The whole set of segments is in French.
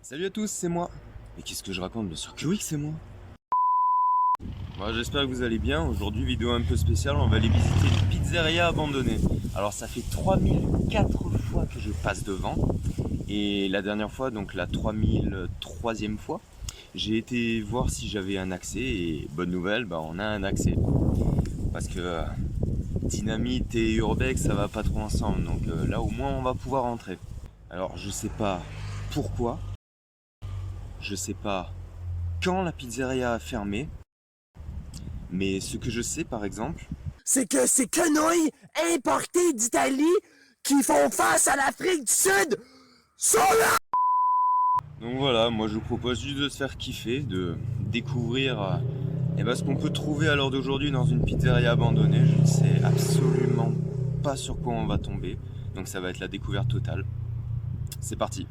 Salut à tous, c'est moi. Mais qu'est-ce que je raconte? Bien sûr que oui, c'est moi. Bon, j'espère que vous allez bien. Aujourd'hui, vidéo un peu spéciale, on va aller visiter une pizzeria abandonnée. Alors ça fait 3004 fois que je passe devant. Et la dernière fois, donc la 3003e fois, j'ai été voir si j'avais un accès. Et bonne nouvelle, bah, on a un accès. Parce que dynamite et urbex, ça va pas trop ensemble. Donc là, au moins, on va pouvoir entrer. Alors je sais pas pourquoi, je sais pas quand la pizzeria a fermé, mais ce que je sais par exemple, c'est que ces quenouilles importées d'Italie qui font face à l'Afrique du Sud sont là! donc voilà, moi je vous propose juste de se faire kiffer, de découvrir ce qu'on peut trouver à l'heure d'aujourd'hui dans une pizzeria abandonnée. Je ne sais absolument pas sur quoi on va tomber, donc ça va être la découverte totale. C'est parti.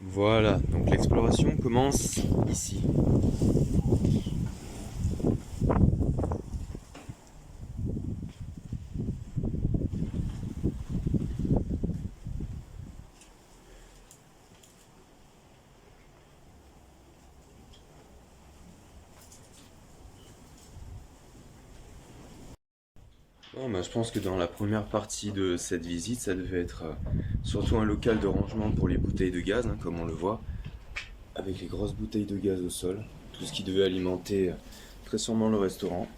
Voilà, donc l'exploration commence ici. Bon, bah, je pense que dans la première partie de cette visite, ça devait être surtout un local de rangement pour les bouteilles de gaz, hein, comme on le voit, avec les grosses bouteilles de gaz au sol, tout ce qui devait alimenter très sûrement le restaurant.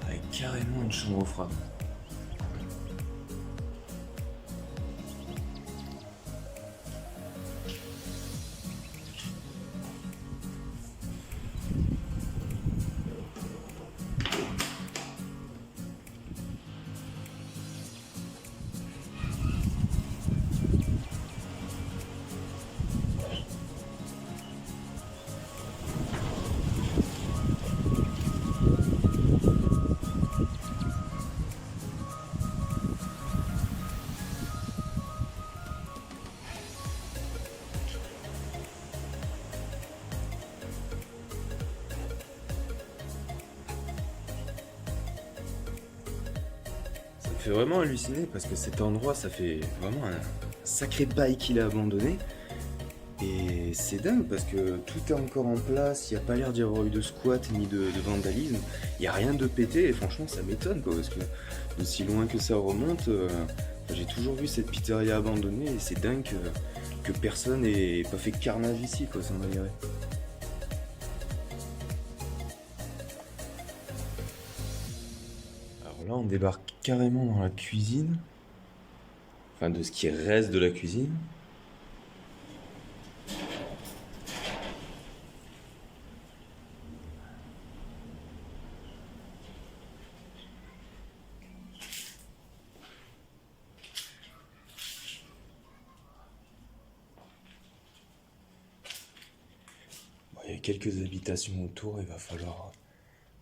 Avec carrément une chambre froide. Ça me fait vraiment halluciner parce que cet endroit, ça fait vraiment un sacré bail qu'il a abandonné. Et c'est dingue parce que tout est encore en place, il n'y a pas l'air d'y avoir eu de squat ni de vandalisme, il n'y a rien de pété et franchement ça m'étonne quoi parce que de si loin que ça remonte, j'ai toujours vu cette pizzeria abandonnée et c'est dingue que personne n'ait pas fait carnage ici quoi, ça m'a dirait. Alors là on débarque carrément dans la cuisine, enfin de ce qui reste de la cuisine. Bon, il y a quelques habitations autour, il va falloir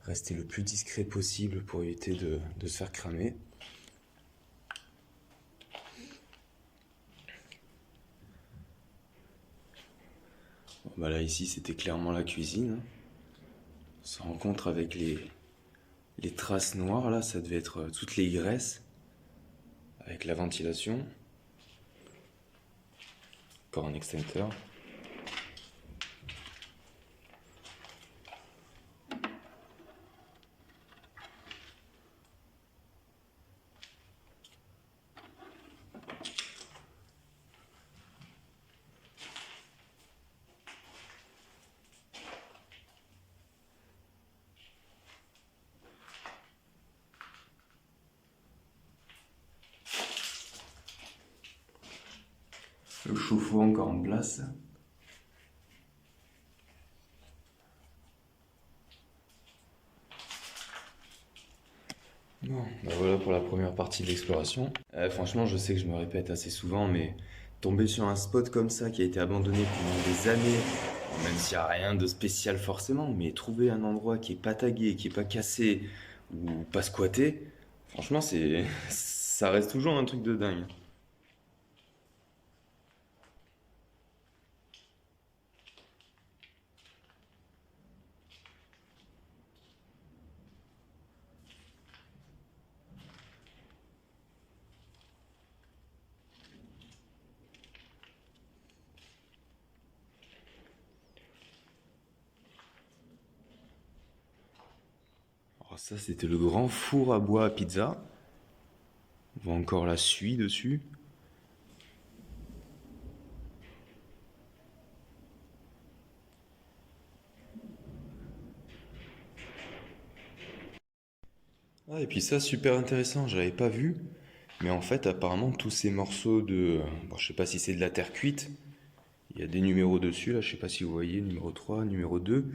rester le plus discret possible pour éviter de se faire cramer. Bon, bah là ici c'était clairement la cuisine. On se rencontre avec les traces noires là, ça devait être toutes les graisses avec la ventilation. Encore un extincteur. Le chauffe-eau encore en place. Bon, bah voilà pour la première partie de l'exploration. Franchement, je sais que je me répète assez souvent, mais tomber sur un spot comme ça qui a été abandonné pendant des années, bon, même s'il n'y a rien de spécial forcément, mais trouver un endroit qui est pas tagué, qui est pas cassé ou pas squatté, franchement, ça reste toujours un truc de dingue. Alors ça, c'était le grand four à bois à pizza. On voit encore la suie dessus. Ah, et puis ça, super intéressant, j'avais pas vu. Mais en fait, apparemment, tous ces morceaux de... Bon, je sais pas si c'est de la terre cuite. Il y a des numéros dessus, là, je sais pas si vous voyez, numéro 3, numéro 2.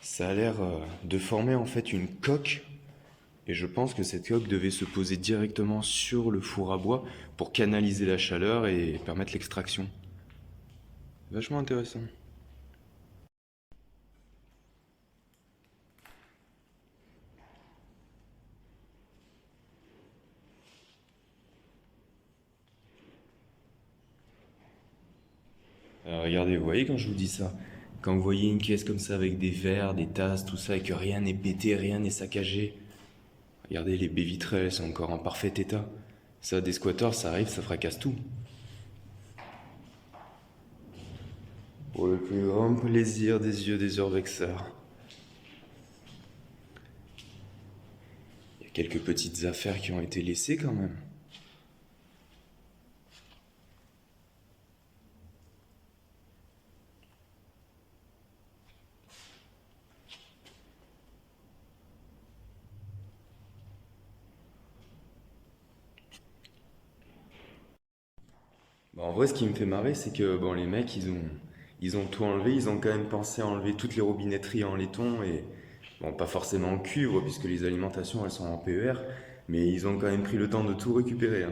Ça a l'air de former en fait une coque. Et je pense que cette coque devait se poser directement sur le four à bois pour canaliser la chaleur et permettre l'extraction. Vachement intéressant. Regardez, vous voyez quand je vous dis ça, quand vous voyez une caisse comme ça avec des verres, des tasses, tout ça, et que rien n'est pété, rien n'est saccagé, regardez, les baies vitrées, elles sont encore en parfait état. Ça, des squatteurs, ça arrive, ça fracasse tout. Pour le plus grand plaisir des yeux des urbexeurs. Il y a quelques petites affaires qui ont été laissées quand même. Bah, en vrai, ce qui me fait marrer, c'est que bon, les mecs, ils ont tout enlevé. Ils ont quand même pensé à enlever toutes les robinetteries en laiton et bon, pas forcément en cuivre puisque les alimentations elles sont en PER, mais ils ont quand même pris le temps de tout récupérer, hein.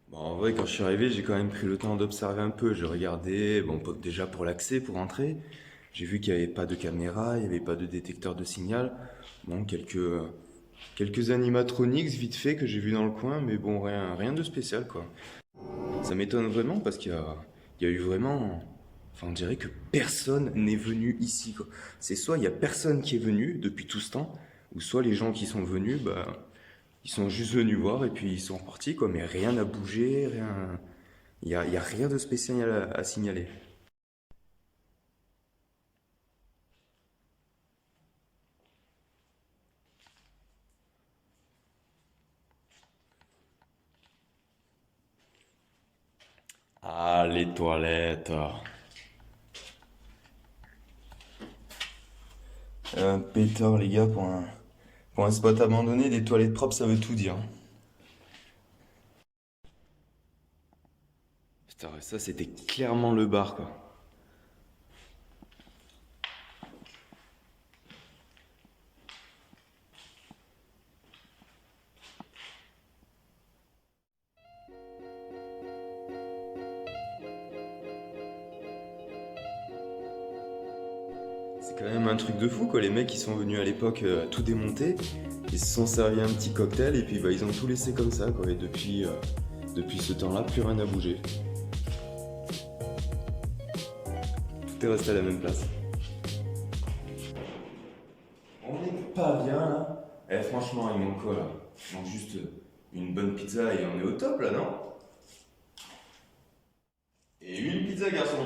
Bon, en vrai, quand je suis arrivé, j'ai quand même pris le temps d'observer un peu. Je regardais, bon, déjà pour l'accès, pour entrer. J'ai vu qu'il n'y avait pas de caméra, il n'y avait pas de détecteur de signal. Bon, quelques animatronics vite fait que j'ai vu dans le coin, mais bon, rien de spécial, quoi. Ça m'étonne vraiment parce il y a eu vraiment. Enfin, on dirait que personne n'est venu ici, quoi. C'est soit il y a personne qui est venu depuis tout ce temps, ou soit les gens qui sont venus, bah, ils sont juste venus voir et puis ils sont repartis, quoi. Mais rien n'a bougé, rien. Il y a rien de spécial à signaler. Ah, les toilettes. Un pétard, les gars, pour un spot abandonné, des toilettes propres, ça veut tout dire. Putain, ça, c'était clairement le bar, quoi. C'est quand même un truc de fou quoi, les mecs ils sont venus à l'époque tout démonter, ils se sont servis un petit cocktail et puis bah, ils ont tout laissé comme ça quoi, et depuis ce temps-là, plus rien n'a bougé. Tout est resté à la même place. On n'est pas bien là. Eh franchement, il manque quoi là? Il manque juste une bonne pizza et on est au top là, non? Et une pizza garçon.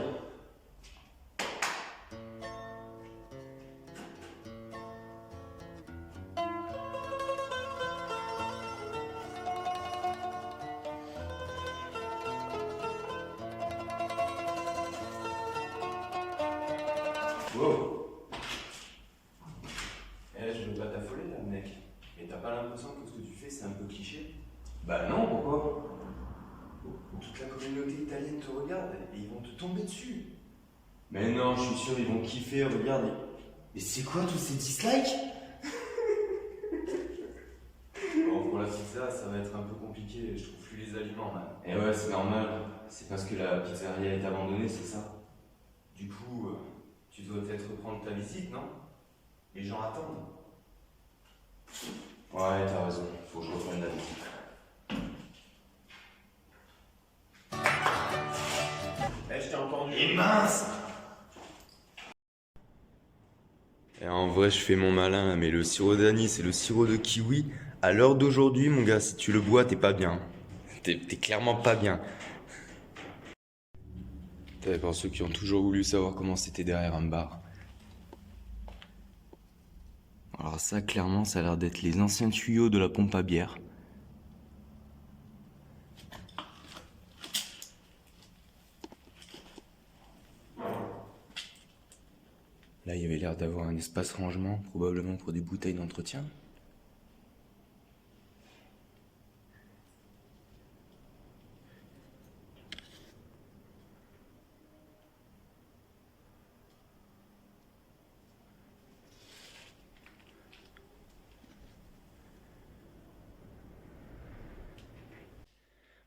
Wow. Eh, je veux pas t'affoler là, mec. Mais t'as pas l'impression que ce que tu fais c'est un peu cliché? Bah non, pourquoi? Toute la communauté italienne te regarde et ils vont te tomber dessus. Mais non, je suis sûr, ils vont kiffer, regarde. Mais c'est quoi tous ces dislikes? Bon, pour la pizza, ça va être un peu compliqué, je trouve plus les aliments là. Et ouais, c'est normal, c'est parce que la pizzeria est abandonnée, c'est ça? Du coup, tu dois peut-être reprendre ta visite, non? Les gens attendent. Ouais, t'as raison, faut que je reprenne la visite. Eh, je t'ai entendu. Et mince! Et en vrai, je fais mon malin là, mais le sirop d'anis et le sirop de kiwi, à l'heure d'aujourd'hui, mon gars, si tu le bois, t'es pas bien. T'es clairement pas bien. T'as pour ceux qui ont toujours voulu savoir comment c'était derrière un bar. Alors ça, clairement, ça a l'air d'être les anciens tuyaux de la pompe à bière. Là, il y avait l'air d'avoir un espace rangement, probablement pour des bouteilles d'entretien.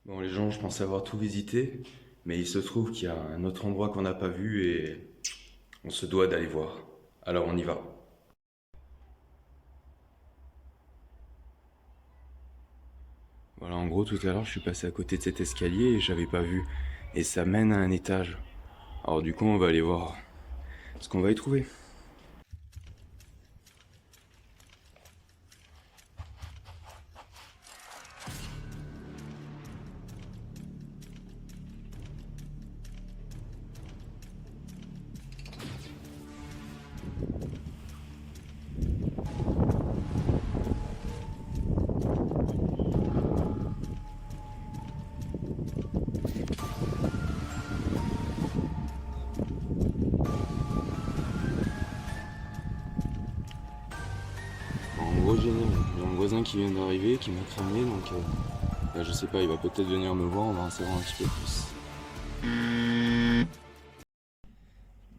Bon, les gens, je pensais avoir tout visité, mais il se trouve qu'il y a un autre endroit qu'on n'a pas vu et on se doit d'aller voir. Alors on y va. Voilà, en gros, tout à l'heure, je suis passé à côté de cet escalier et j'avais pas vu. Et ça mène à un étage. Alors du coup, on va aller voir ce qu'on va y trouver. En gros, j'ai un voisin qui vient d'arriver, qui m'a cramé, donc je sais pas, il va peut-être venir me voir, on va en savoir un petit peu plus.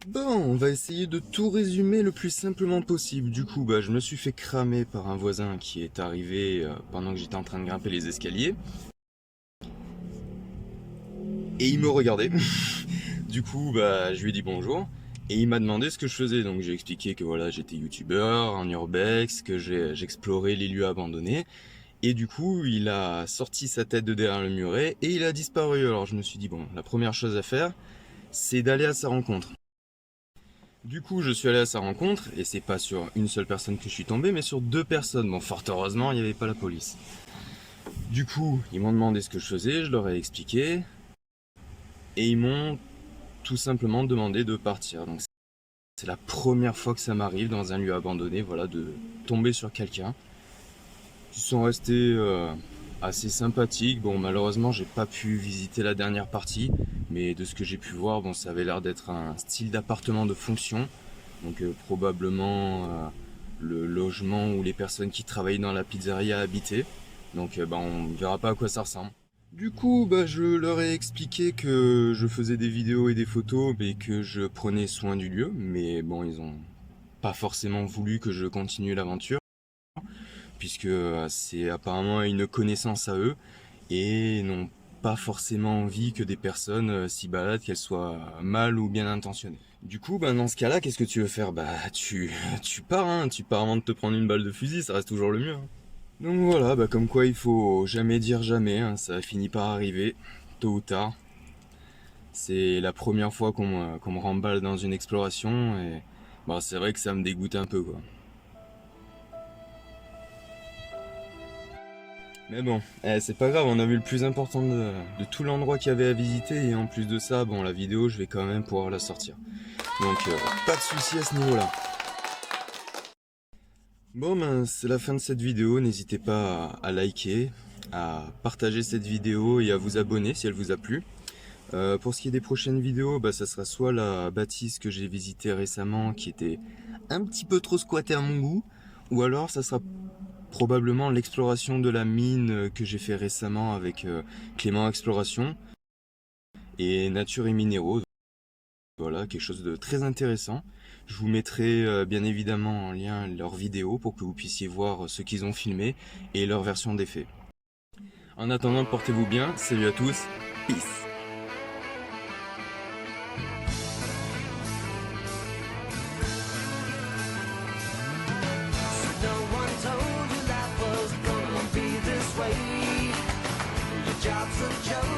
Bon, on va essayer de tout résumer le plus simplement possible. Du coup, je me suis fait cramer par un voisin qui est arrivé pendant que j'étais en train de grimper les escaliers. Et il me regardait. Du coup, je lui ai dit bonjour. Et il m'a demandé ce que je faisais. Donc j'ai expliqué que voilà, j'étais youtubeur en urbex, que j'explorais les lieux abandonnés. Et du coup, il a sorti sa tête de derrière le muret et il a disparu. Alors je me suis dit, bon, la première chose à faire, c'est d'aller à sa rencontre. Du coup, je suis allé à sa rencontre, et c'est pas sur une seule personne que je suis tombé, mais sur deux personnes. Bon, fort heureusement, il n'y avait pas la police. Du coup, ils m'ont demandé ce que je faisais, je leur ai expliqué, et ils m'ont tout simplement demandé de partir. Donc c'est la première fois que ça m'arrive dans un lieu abandonné, voilà, de tomber sur quelqu'un. Ils sont restés assez sympathiques. Bon, malheureusement, j'ai pas pu visiter la dernière partie, mais de ce que j'ai pu voir, bon, ça avait l'air d'être un style d'appartement de fonction. Donc probablement le logement où les personnes qui travaillaient dans la pizzeria habitaient. Donc on verra pas à quoi ça ressemble. Du coup, je leur ai expliqué que je faisais des vidéos et des photos, mais que je prenais soin du lieu. Mais bon, ils ont pas forcément voulu que je continue l'aventure, puisque c'est apparemment une connaissance à eux, et n'ont pas forcément envie que des personnes s'y baladent, qu'elles soient mal ou bien intentionnées. Du coup, dans ce cas-là, qu'est-ce que tu veux faire? Tu pars, hein, tu pars avant de te prendre une balle de fusil, ça reste toujours le mieux. Hein. Donc voilà, comme quoi il faut jamais dire jamais, hein, ça finit par arriver, tôt ou tard. C'est la première fois qu'on me remballe dans une exploration et c'est vrai que ça me dégoûte un peu quoi. Mais bon, c'est pas grave, on a vu le plus important de tout l'endroit qu'il y avait à visiter et en plus de ça, la vidéo je vais quand même pouvoir la sortir. Donc pas de souci à ce niveau-là. C'est la fin de cette vidéo, n'hésitez pas à liker, à partager cette vidéo et à vous abonner si elle vous a plu. Pour ce qui est des prochaines vidéos, ça sera soit la bâtisse que j'ai visitée récemment qui était un petit peu trop squattée à mon goût, ou alors ça sera probablement l'exploration de la mine que j'ai fait récemment avec Clément Exploration et Nature et Minéraux. Voilà, quelque chose de très intéressant. Je vous mettrai bien évidemment en lien leurs vidéos pour que vous puissiez voir ce qu'ils ont filmé et leur version des faits. En attendant, portez-vous bien, salut à tous, peace. Job's a joke.